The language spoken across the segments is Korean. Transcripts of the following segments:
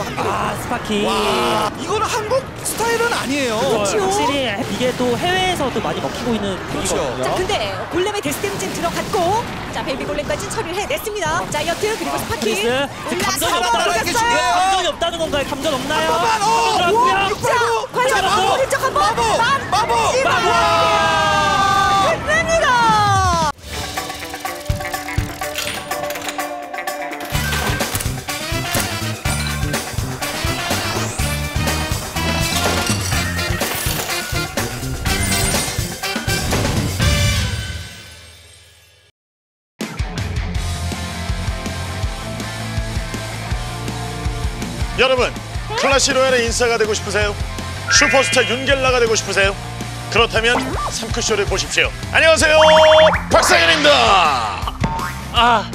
거 합니다. 스파키. 와, 이거는 한국 스타일은 아니에요. 그렇죠. 확실히 이게 또 해외에서도 많이 먹히고 있는 그렇죠. 분위기거든요. 자, 근데 골렘의 데스 데미지는 들어갔고, 자, 베이비 골렘까지 처리를 해냈습니다. 자이언트 그리고 스파키 크리스. 감정이 올라서 없다는 떨어졌어요. 감정이 없다는 건가요? 감정 없나요? 한번만 들어갔고요. 자, 과연 마법! 왼쪽 한 번, 마법! 끝냅니다. 여러분, 클래시 로얄의 인싸가 되고 싶으세요? 슈퍼스타 윤겔라가 되고 싶으세요? 그렇다면 3쿠쇼를 보십시오. 안녕하세요, 박상현입니다.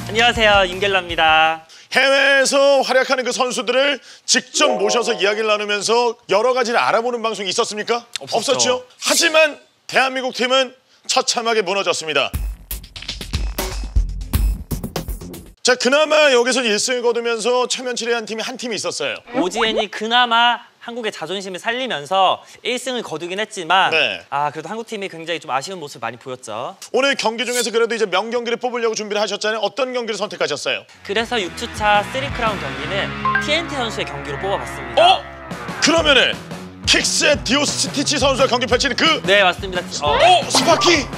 안녕하세요. 윤겔라입니다. 해외에서 활약하는 그 선수들을 직접 모셔서 이야기를 나누면서 여러 가지를 알아보는 방송이 있었습니까? 없었죠. 하지만 대한민국 팀은 처참하게 무너졌습니다. 자, 그나마 여기서 1승을 거두면서 최면치레한 팀이 한 팀이 있었어요. 오지엔이 그나마 한국의 자존심을 살리면서 1승을 거두긴 했지만 네. 그래도 한국팀이 굉장히 좀 아쉬운 모습을 많이 보였죠. 오늘 경기 중에서 그래도 이제 명경기를 뽑으려고 준비를 하셨잖아요. 어떤 경기를 선택하셨어요? 그래서 6주차 3크라운 경기는 TNT 선수의 경기로 뽑아봤습니다. 그러면은 킥스의 디오스 스티치 선수와 경기 펼치는 그 네, 맞습니다. 스파키!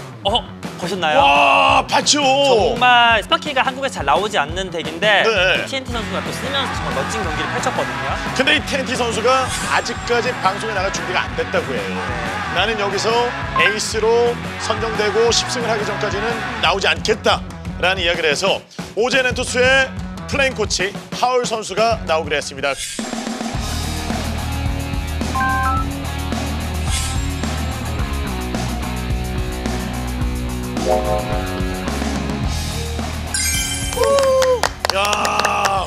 보셨나요? 와, 봤죠. 정말 스파키가 한국에 잘 나오지 않는 덱인데 네. TNT 선수가 또 쓰면서 정말 멋진 경기를 펼쳤거든요. 근데 이 TNT 선수가 아직까지 방송에 나갈 준비가 안 됐다고 해요. 나는 여기서 에이스로 선정되고 10승을 하기 전까지는 나오지 않겠다라는 이야기를 해서 오젠 엔투스의 플레인 코치 하울 선수가 나오기로 했습니다. 야,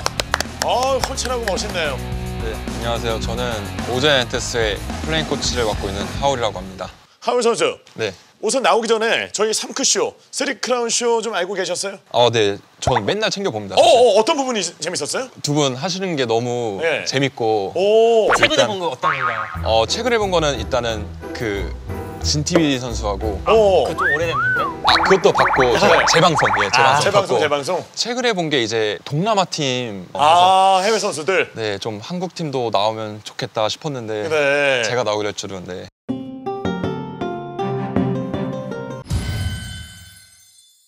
홀칠하고 멋있네요. 네, 안녕하세요. 저는 오젠 엔투스의 플레인 코치를 맡고 있는 하울이라고 합니다. 하울 선수, 네. 우선 나오기 전에 저희 3크쇼, 3크라운 쇼 좀 알고 계셨어요? 네. 저는 맨날 챙겨봅니다. 어떤 부분이 재밌었어요? 두 분 하시는 게 너무 네. 재밌고 최근에 본 거 어떤 건가요? 최근에 본 거는 일단은 그 진티비 선수하고 그거 좀 오래됐는데? 그것도 봤고 제가 재방송 봤고 재방송. 최근에 본 게 이제 동남아 팀 해외 선수들. 네, 좀 한국 팀도 나오면 좋겠다 싶었는데 네. 제가 나오기로 할 줄은 네.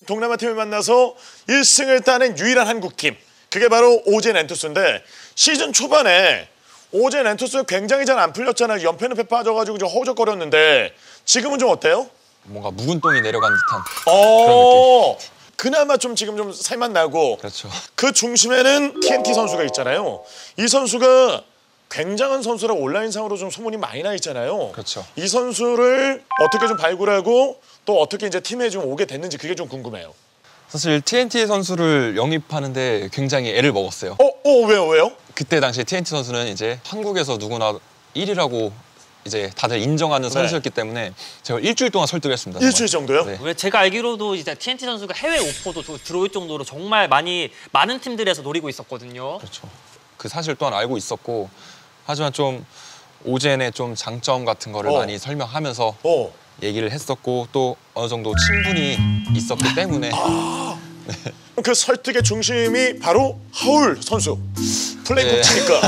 동남아 팀을 만나서 1승을 따낸 유일한 한국 팀. 그게 바로 오젠 엔투스인데 시즌 초반에 오젠 엔투스가 굉장히 잘 안 풀렸잖아요. 연패 빠져가지고 좀 허우적거렸는데 지금은 좀 어때요? 뭔가 묵은 똥이 내려간 듯한 그런 느낌. 그나마 좀 지금 좀 살만 나고. 그렇죠. 그 중심에는 TNT 선수가 있잖아요. 이 선수가 굉장한 선수라고 온라인상으로 좀 소문이 많이 나 있잖아요. 그렇죠. 이 선수를 어떻게 좀 발굴하고 또 어떻게 이제 팀에 좀 오게 됐는지 그게 좀 궁금해요. 사실 TNT 선수를 영입하는데 굉장히 애를 먹었어요. 왜요? 그때 당시 TNT 선수는 이제 한국에서 누구나 1위라고 이제 다들 인정하는 선수였기 때문에 제가 일주일 동안 설득을 했습니다. 정말. 일주일 정도요? 네. 왜 제가 알기로도 이제 TNT 선수가 해외 오퍼도 들어올 정도로 정말 많은 팀들에서 노리고 있었거든요. 그렇죠. 그 사실 또한 알고 있었고 하지만 좀 오젠의 좀 장점 같은 거를 많이 설명하면서 얘기를 했었고 또 어느 정도 친분이 있었기 때문에 그 설득의 중심이 바로 하울 선수 플레이 코치니까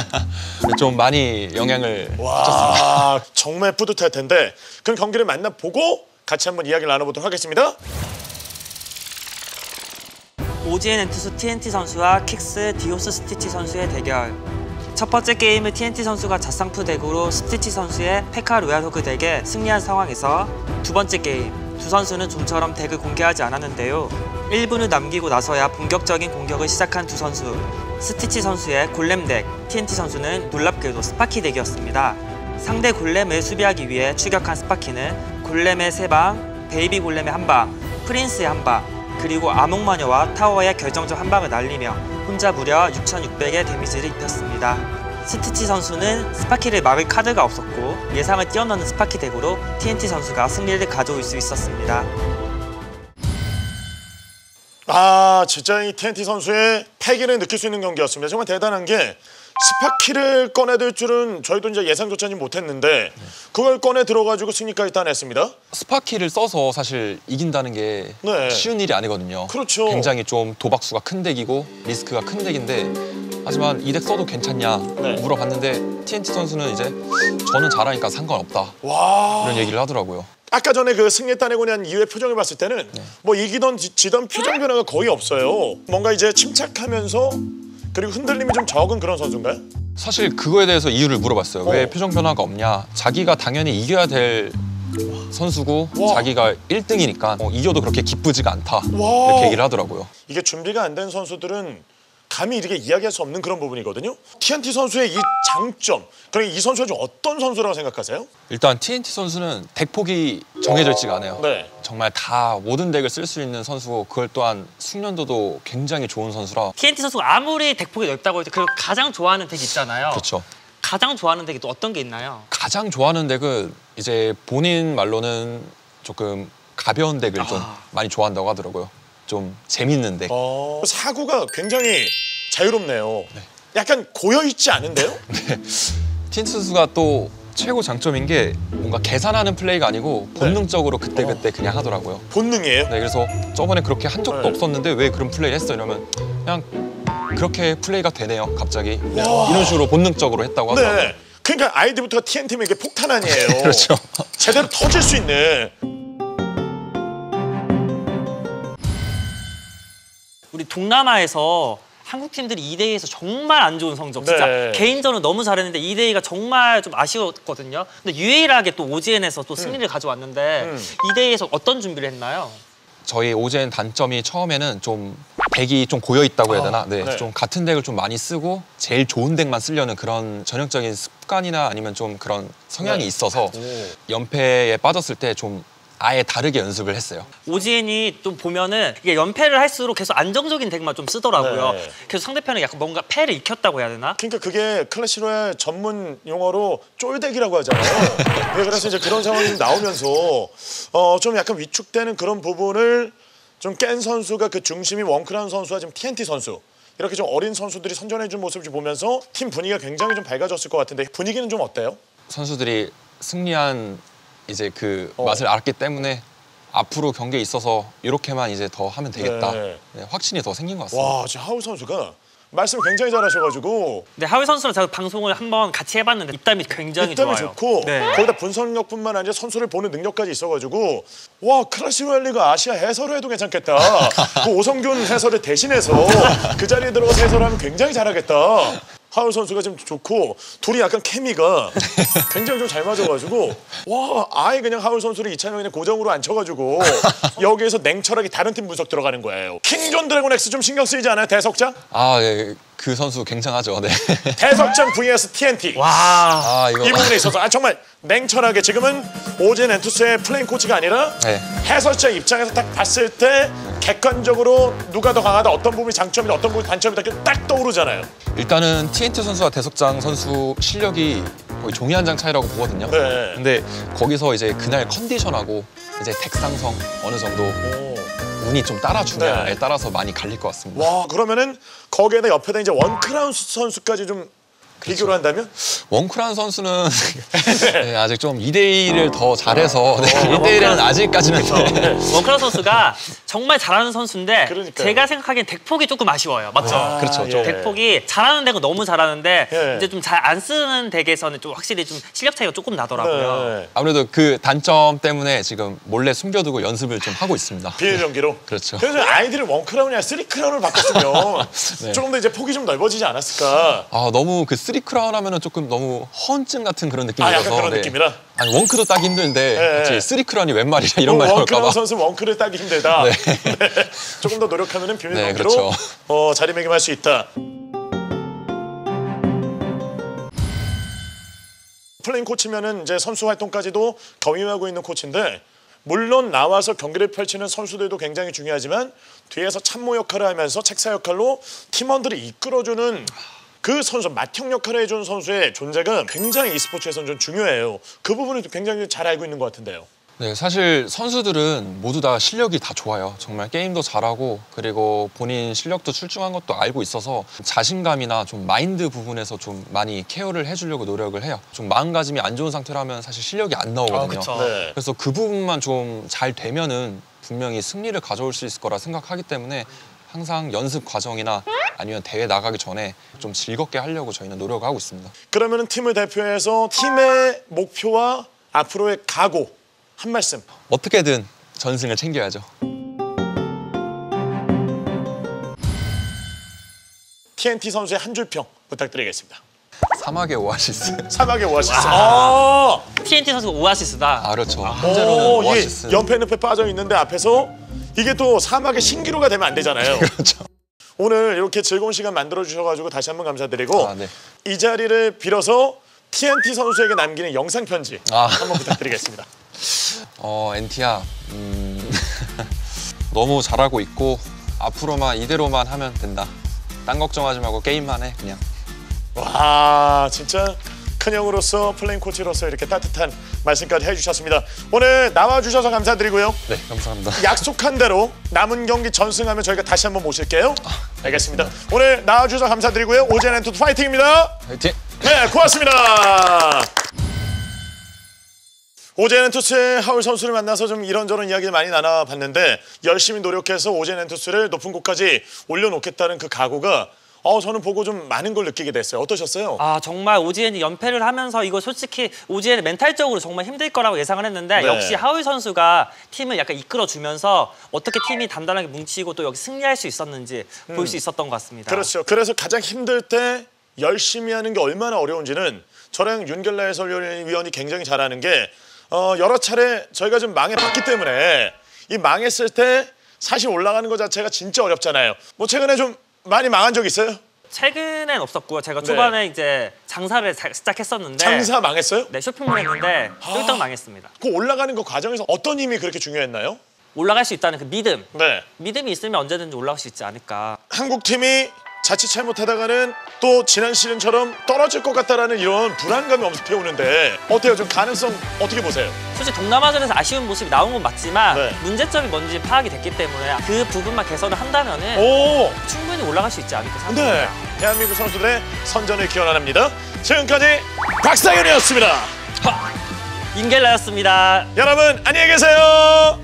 좀 많이 영향을 와 정말 뿌듯할 텐데 그럼 경기를 만나보고 같이 한번 이야기를 나눠보도록 하겠습니다. 오지엔 엔투스 TNT 선수와 킥스 디오스 스티치 선수의 대결. 첫 번째 게임을 TNT 선수가 자상프 덱으로 스티치 선수의 페카 로얄 호그 덱에 승리한 상황에서 두 번째 게임, 두 선수는 좀처럼 덱을 공개하지 않았는데요. 1분을 남기고 나서야 본격적인 공격을 시작한 두 선수. 스티치 선수의 골렘 덱, TNT 선수는 놀랍게도 스파키 덱이었습니다. 상대 골렘을 수비하기 위해 추격한 스파키는 골렘의 3방, 베이비 골렘의 1방, 프린스의 1방, 그리고 암흑마녀와 타워의 결정적 한 방을 날리며 혼자 무려 6,600의 데미지를 입혔습니다. 스티치 선수는 스파키를 막을 카드가 없었고 예상을 뛰어넘는 스파키 덱으로 TNT 선수가 승리를 가져올 수 있었습니다. 진짜 이 TNT 선수의 패기를 느낄 수 있는 경기였습니다. 정말 대단한 게 스파키를 꺼내들 줄은 저희도 이제 예상조차 하지 못했는데 그걸 꺼내 들어가지고 승리까지 따냈습니다. 스파키를 써서 사실 이긴다는 게 네. 쉬운 일이 아니거든요. 그렇죠. 굉장히 좀 도박수가 큰 덱이고 리스크가 큰 덱인데 하지만 이 덱 써도 괜찮냐 네. 물어봤는데 TNT 선수는 이제 저는 잘하니까 상관없다 와. 이런 얘기를 하더라고요. 아까 전에 그 승리 따내고 난 이후의 표정을 봤을 때는 뭐 이기던 지던 표정 변화가 거의 없어요. 뭔가 이제 침착하면서 그리고 흔들림이 좀 적은 그런 선수인가요? 사실 그거에 대해서 이유를 물어봤어요. 왜 표정 변화가 없냐. 자기가 당연히 이겨야 될 선수고 와. 자기가 1등이니까 이겨도 그렇게 기쁘지가 않다 와. 이렇게 얘기를 하더라고요. 이게 준비가 안 된 선수들은 감히 이렇게 이야기할 수 없는 그런 부분이거든요. TNT 선수의 이 장점, 그럼 이 선수가 좀 어떤 선수라고 생각하세요? 일단 TNT 선수는 덱 폭이 정해져 있지가 않아요. 네. 정말 다 모든 덱을 쓸 수 있는 선수고 그걸 또한 숙련도도 굉장히 좋은 선수라. TNT 선수가 아무리 덱폭이 넓다고 해도 그 가장 좋아하는 덱이 있잖아요. 그렇죠. 가장 좋아하는 덱이 또 어떤 게 있나요? 가장 좋아하는 덱은 이제 본인 말로는 조금 가벼운 덱을 좀 많이 좋아한다고 하더라고요. 좀 재밌는 덱. 사고가 굉장히 자유롭네요. 약간 고여있지 않은데요? TNT 선수가 또 최고 장점인 게 뭔가 계산하는 플레이가 아니고 본능적으로 그때그때 그냥 하더라고요. 본능이에요? 네, 그래서 저번에 그렇게 한 적도 네. 없었는데 왜 그런 플레이를 했어? 이러면 그냥 그렇게 플레이가 되네요, 갑자기. 이런 식으로 본능적으로 했다고 하더라고요. 네. 그러니까 아이디부터가 TNT면 이게 폭탄 아니에요. 그렇죠. 제대로 터질 수 있는. 우리 동남아에서 한국 팀들이 2대2에서 정말 안 좋은 성적, 진짜 네. 개인전은 너무 잘했는데 2대2가 정말 좀 아쉬웠거든요. 근데 유일하게 또 OGN에서 또 승리를 가져왔는데 2대2에서 어떤 준비를 했나요? 저희 오젠 단점이 처음에는 좀 덱이 좀 고여 있다고 해야 되나? 네, 네. 좀 같은 덱을 좀 많이 쓰고 제일 좋은 덱만 쓰려는 그런 전형적인 습관이나 아니면 좀 그런 성향이 네. 있어서 연패에 빠졌을 때 좀 아예 다르게 연습을 했어요. OGN이 좀 보면은 이게 연패를 할수록 계속 안정적인 덱만 좀 쓰더라고요. 네. 그래서 상대편은 약간 뭔가 패를 익혔다고 해야 되나? 그러니까 그게 클래시로의 전문 용어로 쫄덱이라고 하잖아요. 네, 그래서 이제 그런 상황이 좀 나오면서 좀 약간 위축되는 그런 부분을 좀 깬 선수가 그 중심이 원크라운 선수와 지금 TNT 선수. 이렇게 좀 어린 선수들이 선전해준 모습을 보면서 팀 분위기가 굉장히 좀 밝아졌을 것 같은데 분위기는 좀 어때요? 선수들이 승리한 이제 그 맛을 알았기 때문에 앞으로 경기에 있어서 이렇게만 이제 더 하면 되겠다. 네. 네, 확신이 더 생긴 것 같습니다. 와, 지금 하우 선수가 말씀을 굉장히 잘하셔가지고 근데 하위 선수랑 제가 방송을 한번 같이 해봤는데 입담이 굉장히 입담이 좋아요. 좋고 네. 거기다 분석력뿐만 아니라 선수를 보는 능력까지 있어가지고 와 클래시 로얄리가 아시아 해설을 해도 괜찮겠다. 그 오성균 해설을 대신해서 그 자리에 들어가서 해설하면 굉장히 잘하겠다. 하울 선수가 지금 좋고 둘이 약간 케미가 굉장히 좀 잘 맞아가지고 와 아예 그냥 하울 선수를 이찬영 그냥 고정으로 앉혀가지고 여기에서 냉철하게 다른 팀 분석 들어가는 거예요. 킹존 드래곤 X 좀 신경 쓰이지 않아요? 대석장? 아, 예, 그 선수 굉장하죠. 네. 대석장 vs TNT. 와. 아, 이거 이 부분에 있어서 정말 냉철하게 지금은 오젠 엔투스의 플레인 코치가 아니라 네. 해설자 입장에서 딱 봤을 때 객관적으로 누가 더 강하다 어떤 부분이 장점이다 어떤 부분이 단점이다 이렇게 딱 떠오르잖아요. 일단은 TNT 선수와 대석장 선수 실력이 거의 종이 한 장 차이라고 보거든요. 네. 근데 거기서 이제 그날 컨디션하고 이제 덱 상성 어느 정도 운이 좀 따라주냐에 네. 따라서 많이 갈릴 것 같습니다. 와 그러면은 거기에다 옆에다 이제 원크라운 선수까지 좀 비교를 한다면 원크라운 선수는 네, 아직 좀 2대1을 더 잘해서 네, 1대1은 아직까지는 네. 원크라운 선수가 정말 잘하는 선수인데 그러니까요. 제가 생각하기엔 덱폭이 조금 아쉬워요. 맞죠? 그렇죠. 좀. 덱폭이 잘하는 덱은 너무 잘하는데 예. 이제 좀 잘 안 쓰는 덱에서는 좀 확실히 좀 실력 차이가 조금 나더라고요. 네. 아무래도 그 단점 때문에 지금 몰래 숨겨두고 연습을 좀 하고 있습니다. 비닐 연기로. 그렇죠. 그래서 아이들을 원크라운이 아니라 쓰리크라운을 바꿨으면 네. 조금 더 이제 폭이 좀 넓어지지 않았을까. 아 너무 그 3크라운 하면은 조금 너무 허언증 같은 그런 느낌이 아 약간 들어서 그런 느낌이라. 아니 원크도 따기 힘든데 네. 갑자기 3크라운이 웬 말이야 이런 말이 원크라운 나올까봐. 선수 원크를 따기 힘들다. 네. 네. 조금 더 노력하면은 비밀 네, 연기로 그렇죠. 자리매김할 수 있다. 플레인 코치면은 이제 선수 활동까지도 겸임하고 있는 코치인데 물론 나와서 경기를 펼치는 선수들도 굉장히 중요하지만 뒤에서 참모 역할을 하면서 책사 역할로 팀원들을 이끌어주는 그 선수, 맏형 역할을 해주는 선수의 존재가 굉장히 e스포츠에서는 좀 중요해요. 그 부분을 굉장히 잘 알고 있는 것 같은데요. 네, 사실 선수들은 모두 다 실력이 다 좋아요. 정말 게임도 잘하고 그리고 본인 실력도 출중한 것도 알고 있어서 자신감이나 좀 마인드 부분에서 좀 많이 케어를 해주려고 노력을 해요. 좀 마음가짐이 안 좋은 상태라면 사실 실력이 안 나오거든요. 네. 그래서 그 부분만 좀 잘 되면은 분명히 승리를 가져올 수 있을 거라 생각하기 때문에 항상 연습 과정이나 아니면 대회 나가기 전에 좀 즐겁게 하려고 저희는 노력하고 있습니다. 그러면 팀을 대표해서 팀의 목표와 앞으로의 각오 한 말씀. 어떻게든 전승을 챙겨야죠. TNT 선수의 한 줄 평 부탁드리겠습니다. 사막의 오아시스. 사막의 오아시스. TNT 선수가 오아시스다. 아, 그렇죠. 현재로는 오아시스. 이게 연패 늪에 빠져 있는데 앞에서 이게 또 사막의 신기루가 되면 안 되잖아요. 그렇죠. 오늘 이렇게 즐거운 시간 만들어 주셔가지고 다시 한번 감사드리고 네. 이 자리를 빌어서 TNT 선수에게 남기는 영상 편지 한번 부탁드리겠습니다. 엔티야, 너무 잘하고 있고 앞으로만 이대로만 하면 된다. 딴 걱정하지 말고 게임만 해 그냥. 와, 진짜 큰형으로서 플레잉 코치로서 이렇게 따뜻한 말씀까지 해주셨습니다. 오늘 나와주셔서 감사드리고요. 네, 감사합니다. 약속한 대로 남은 경기 전승하면 저희가 다시 한번 모실게요. 알겠습니다. 오늘 나와주셔서 감사드리고요. 오젠 엔투 파이팅입니다. 화이팅! 네, 고맙습니다. 오젠 엔투스의 하울 선수를 만나서 좀 이런저런 이야기를 많이 나눠봤는데 열심히 노력해서 오젠 엔투스를 높은 곳까지 올려놓겠다는 그 각오가 저는 보고 좀 많은 걸 느끼게 됐어요. 어떠셨어요? 정말 오지엔이 연패를 하면서 이거 솔직히 오지엔이 멘탈적으로 정말 힘들 거라고 예상을 했는데 네. 역시 하울 선수가 팀을 약간 이끌어주면서 어떻게 팀이 단단하게 뭉치고 또 여기 승리할 수 있었는지 볼 수 있었던 것 같습니다. 그렇죠. 그래서 가장 힘들 때 열심히 하는 게 얼마나 어려운지는 저랑 윤결라 해설위원이 굉장히 잘 아는 게 여러 차례 저희가 좀 망해봤기 때문에 이 망했을 때 사실 올라가는 것 자체가 진짜 어렵잖아요. 뭐 최근에 좀 많이 망한 적 있어요? 최근엔 없었고요. 제가 초반에 이제 장사를 시작했었는데 장사 망했어요? 네, 쇼핑몰 했는데 쫄딱 망했습니다. 그 올라가는 그 과정에서 어떤 힘이 그렇게 중요했나요? 올라갈 수 있다는 그 믿음. 네. 믿음이 있으면 언제든지 올라갈 수 있지 않을까. 한국 팀이 자칫 잘못하다가는 또 지난 시즌처럼 떨어질 것 같다라는 이런 불안감이 엄습해 오는데 어때요? 좀 가능성 어떻게 보세요? 솔직히 동남아전에서 아쉬운 모습이 나온 건 맞지만 네. 문제점이 뭔지 파악이 됐기 때문에 그 부분만 개선을 한다면은 충분히 올라갈 수 있지 않을까 네. 생각합니다. 대한민국 선수들의 선전을 기원합니다. 지금까지 박상현이었습니다. 인겔라였습니다. 여러분 안녕히 계세요.